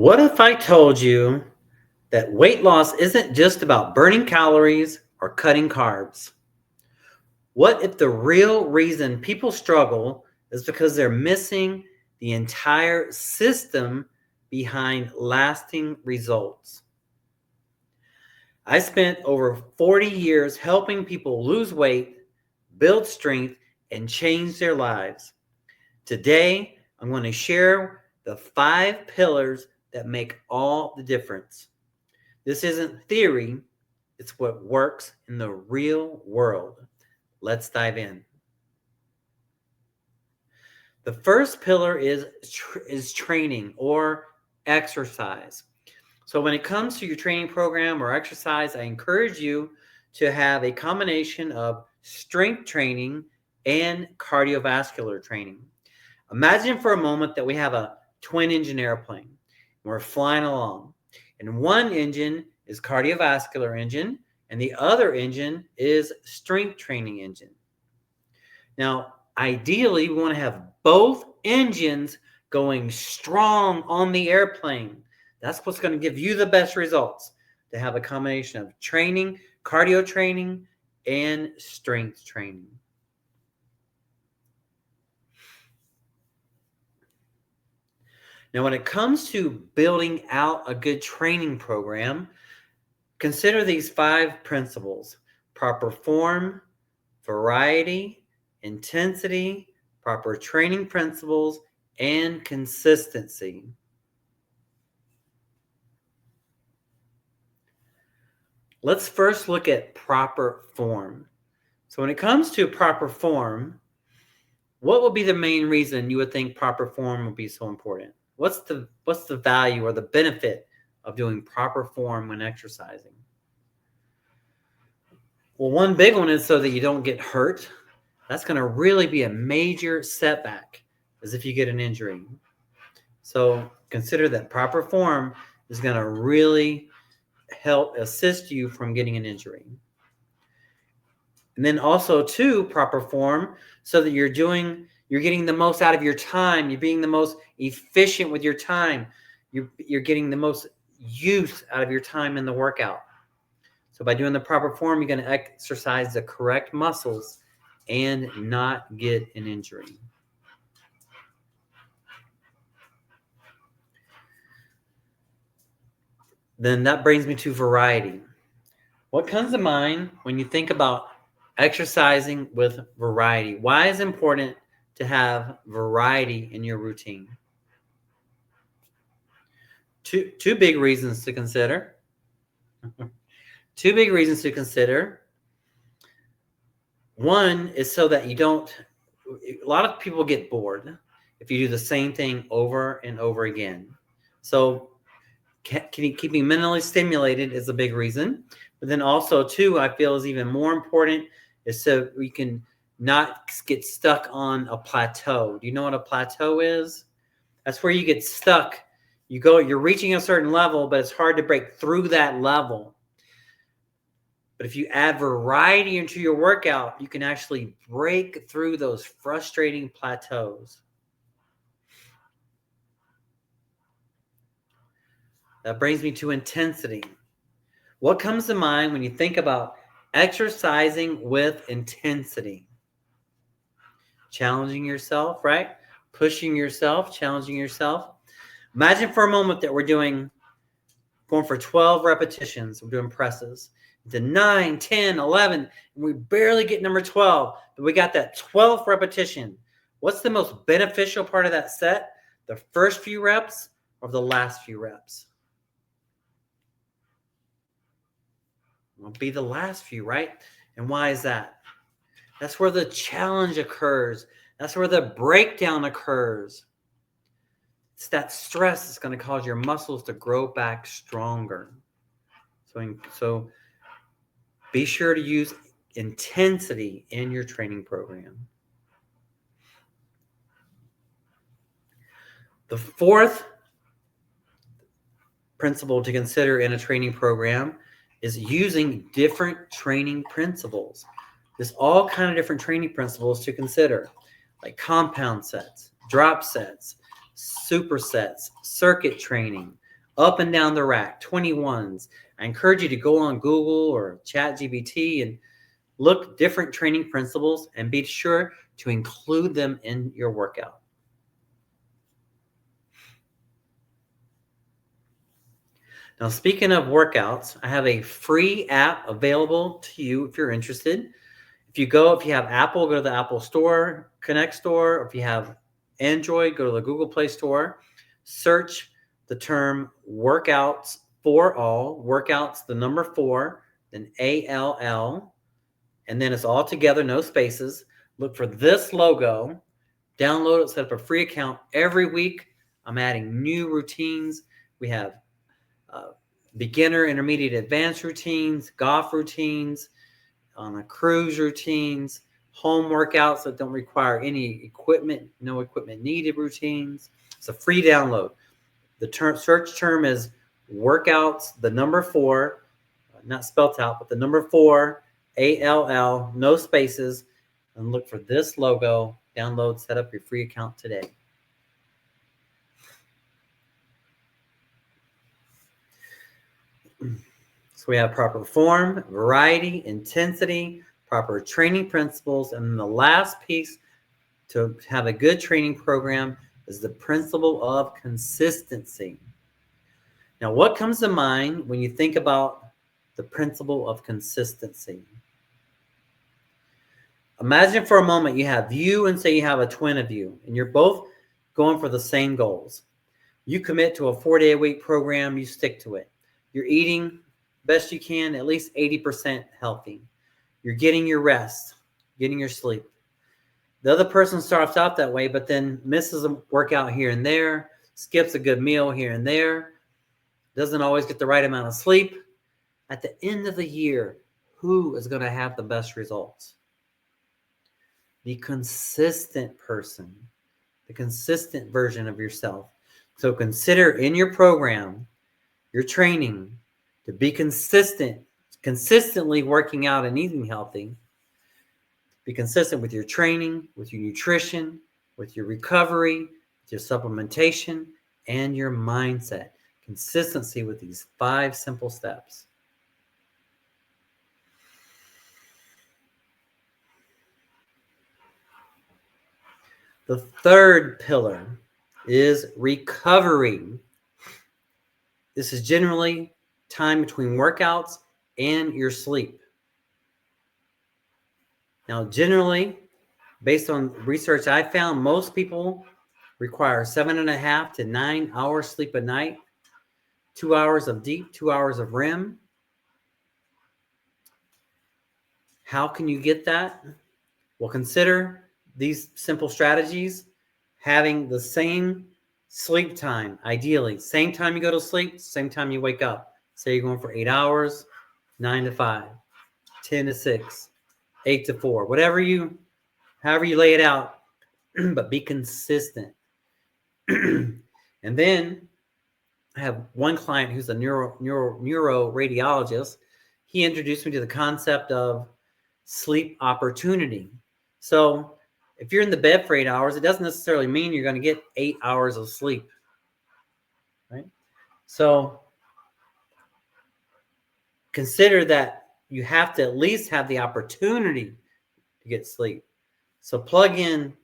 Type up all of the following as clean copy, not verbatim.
What if I told you that weight loss isn't just about burning calories or cutting carbs? What if the real reason people struggle is because they're missing the entire system behind lasting results? I spent over 40 years helping people lose weight, build strength, and change their lives. Today, I'm going to share the 5 pillars that make all the difference. This isn't theory, it's what works in the real world. Let's dive in. The first pillar is training or exercise. So when it comes to your training program or exercise, I encourage you to have a combination of strength training and cardiovascular training. Imagine for a moment that we have a twin-engine airplane. We're flying along, and one engine is cardiovascular engine, and the other engine is strength training engine. Now, ideally, we want to have both engines going strong on the airplane. That's what's going to give you the best results, to have a combination of training, cardio training, and strength training. Now, when it comes to building out a good training program, consider these 5 principles: proper form, variety, intensity, proper training principles, and consistency. Let's first look at proper form. So when it comes to proper form, what would be the main reason you would think proper form would be so important? What's the value or the benefit of doing proper form when exercising? Well, one big one is so that you don't get hurt. That's going to really be a major setback, as if you get an injury. So consider that proper form is going to really help assist you from getting an injury. And then also too, proper form, so that you're getting the most out of your time. You're being the most efficient with your time. You're getting the most use out of your time in the workout. So by doing the proper form, you're going to exercise the correct muscles and not get an injury. Then that brings me to variety. What comes to mind when you think about exercising with variety? Why is it important to have variety in your routine? Two big reasons to consider. Two big reasons to consider. One is so that you don't, a lot of people get bored if you do the same thing over and over again. So keeping mentally stimulated is a big reason. But then also too, I feel is even more important is so we can not get stuck on a plateau. Do you know what a plateau is? That's where you get stuck. You're reaching a certain level, but it's hard to break through that level. But if you add variety into your workout, you can actually break through those frustrating plateaus. That brings me to intensity. What comes to mind when you think about exercising with intensity? Challenging yourself, right? Pushing yourself, challenging yourself. Imagine for a moment that we're going for 12 repetitions. We're doing presses. To 9, 10, 11, and we barely get number 12, but we got that 12th repetition. What's the most beneficial part of that set? The first few reps or the last few reps? It will be the last few, right? And why is that? That's where the challenge occurs. That's where the breakdown occurs. It's that stress that's going to cause your muscles to grow back stronger. So be sure to use intensity in your training program. The fourth principle to consider in a training program is using different training principles. There's all kinds of different training principles to consider, like compound sets, drop sets, supersets, circuit training, up and down the rack, 21s. I encourage you to go on Google or ChatGPT and look different training principles and be sure to include them in your workout. Now, speaking of workouts, I have a free app available to you if you're interested. If you have Apple, go to the Apple Store, Connect Store. Or if you have Android, go to the Google Play Store. Search the term workouts for all, workouts, the number 4, then ALL, and then it's all together, no spaces. Look for this logo, download it, set up a free account. Every week, I'm adding new routines. We have beginner, intermediate, advanced routines, golf routines, on a cruise routines, home workouts that don't require any equipment, no equipment needed routines. It's a free download. The search term is workouts, the number 4, not spelled out, but the number 4, ALL, no spaces, and look for this logo. Download, set up your free account today. So we have proper form, variety, intensity, proper training principles, and then the last piece to have a good training program is the principle of consistency. Now, what comes to mind when you think about the principle of consistency? Imagine for a moment you have you and say you have a twin of you, and you're both going for the same goals. You commit to a 4-day-a-week program, you stick to it. You're eating best you can, at least 80% healthy. You're getting your rest, getting your sleep. The other person starts out that way, but then misses a workout here and there, skips a good meal here and there, doesn't always get the right amount of sleep. At the end of the year, who is going to have the best results? The consistent person, the consistent version of yourself. So consider in your program, your training, to be consistently working out and eating healthy. Be consistent with your training, with your nutrition, with your recovery, with your supplementation, and your mindset. Consistency with these 5 simple steps. The third pillar is recovery. This is generally time between workouts and your sleep. Now, generally, based on research I found, most people require 7.5 to 9 hours sleep a night, 2 hours of deep, 2 hours of REM. How can you get that? Well, consider these simple strategies. Having the same sleep time, ideally. Same time you go to sleep, same time you wake up. Say you're going for 8 hours, 9 to 5, 10 to 6, 8 to 4, however you lay it out, but be consistent. And then I have one client who's a neuro radiologist. He introduced me to the concept of sleep opportunity. So if you're in the bed for 8 hours, it doesn't necessarily mean you're going to get 8 hours of sleep, right? So consider that you have to at least have the opportunity to get sleep. So plug in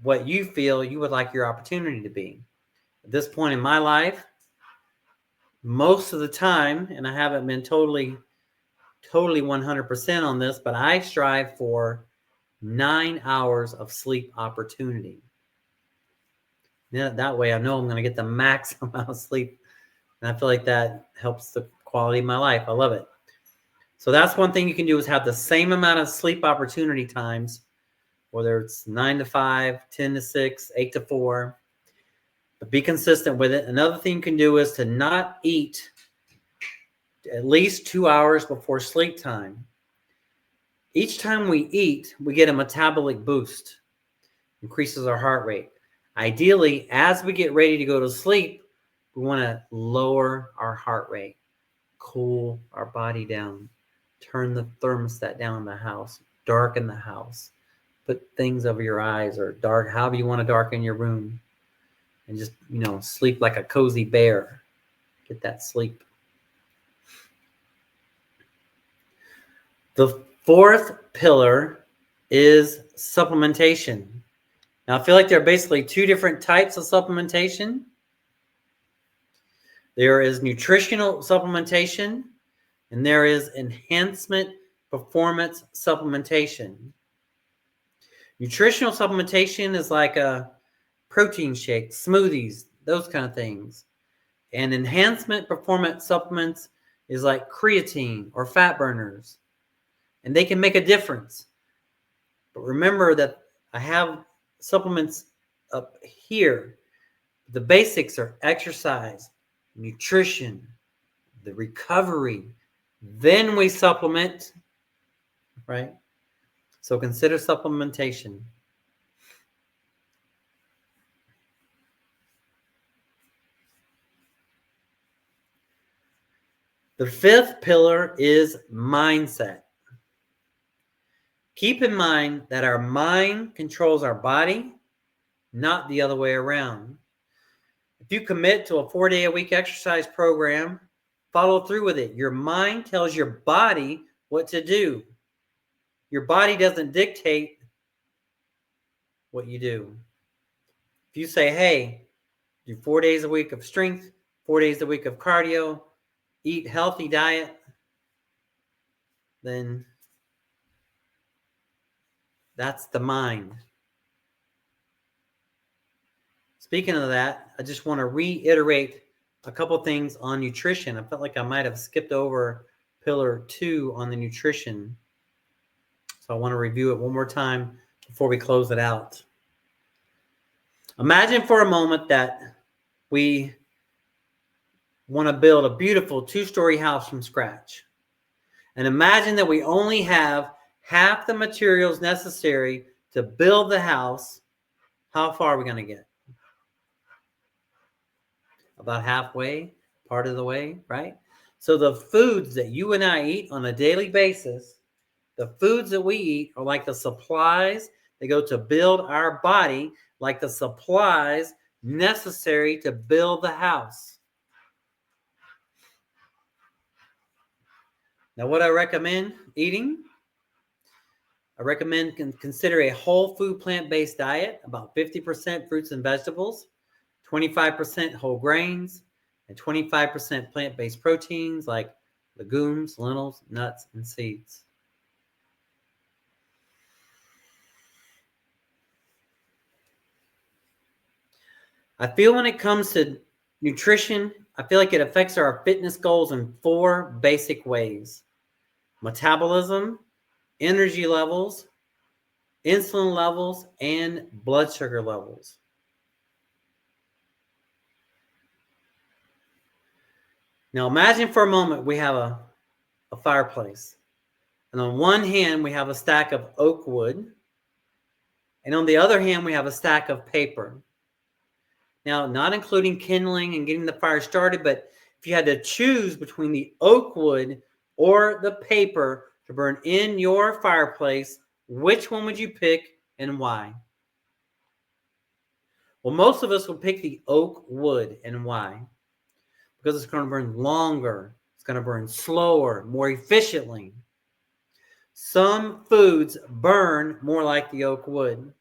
what you feel you would like your opportunity to be. At this point in my life, most of the time, and I haven't been totally 100% on this, but I strive for 9 hours of sleep opportunity. That way I know I'm going to get the max amount of sleep. And I feel like that helps the quality of my life. I love it. So that's one thing you can do, is have the same amount of sleep opportunity times, whether it's 9 to 5, 10 to 6, 8 to 4, but be consistent with it. Another thing you can do is to not eat at least 2 hours before sleep time. Each time we eat, we get a metabolic boost, increases our heart rate. Ideally, as we get ready to go to sleep, we want to lower our heart rate, cool our body down, turn the thermostat down in the house, darken the house, put things over your eyes, or however you want to darken your room. and just, sleep like a cozy bear. Get that sleep. The fourth pillar is supplementation. Now, I feel like there are basically two different types of supplementation. There is nutritional supplementation, and there is enhancement performance supplementation. Nutritional supplementation is like a protein shake, smoothies, those kind of things. And enhancement performance supplements is like creatine or fat burners. And they can make a difference. But remember that I have supplements up here. The basics are exercise, nutrition, the recovery. Then we supplement, right? So consider supplementation. The fifth pillar is mindset. Keep in mind that our mind controls our body, not the other way around. If you commit to a 4-day-a-week exercise program, follow through with it. Your mind tells your body what to do. Your body doesn't dictate what you do. If you say, hey, do 4 days a week of strength, 4 days a week of cardio, eat healthy diet, then that's the mind. Speaking of that, I just want to reiterate a couple things on nutrition. I felt like I might have skipped over pillar 2 on the nutrition. So I want to review it one more time before we close it out. Imagine for a moment that we want to build a beautiful 2-story house from scratch. And imagine that we only have half the materials necessary to build the house. How far are we going to get? About halfway, part of the way, right? So the foods that you and I eat on a daily basis, the foods that we eat are like the supplies that go to build our body, like the supplies necessary to build the house. Now, what I recommend eating, I recommend consider a whole food plant-based diet, about 50% fruits and vegetables, 25% whole grains, and 25% plant-based proteins like legumes, lentils, nuts, and seeds. I feel when it comes to nutrition, I feel like it affects our fitness goals in 4 basic ways: metabolism, energy levels, insulin levels, and blood sugar levels. Now imagine for a moment we have a fireplace. And on one hand, we have a stack of oak wood. And on the other hand, we have a stack of paper. Now, not including kindling and getting the fire started, but if you had to choose between the oak wood or the paper to burn in your fireplace, which one would you pick and why? Well, most of us will pick the oak wood. And why? Because it's going to burn longer. It's going to burn slower, more efficiently. Some foods burn more like the oak wood.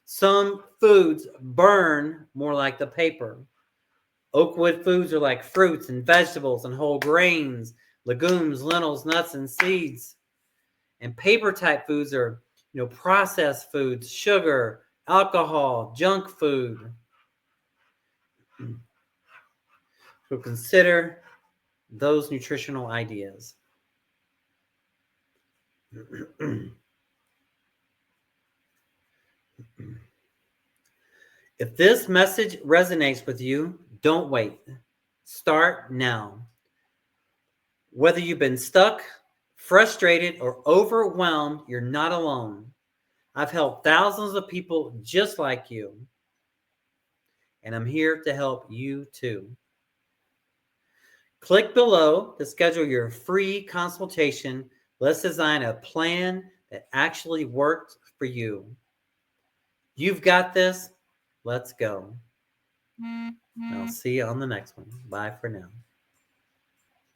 Some foods burn more like the paper. Oak wood foods are like fruits and vegetables and whole grains, legumes, lentils, nuts, and seeds. And paper type foods are, processed foods, sugar, alcohol, junk food. So consider those nutritional ideas. If this message resonates with you, don't wait. Start now. Whether you've been stuck, frustrated, or overwhelmed, you're not alone. I've helped thousands of people just like you. And I'm here to help you too. Click below to schedule your free consultation. Let's design a plan that actually works for you. You've got this. Let's go. I'll see you on the next one. Bye for now.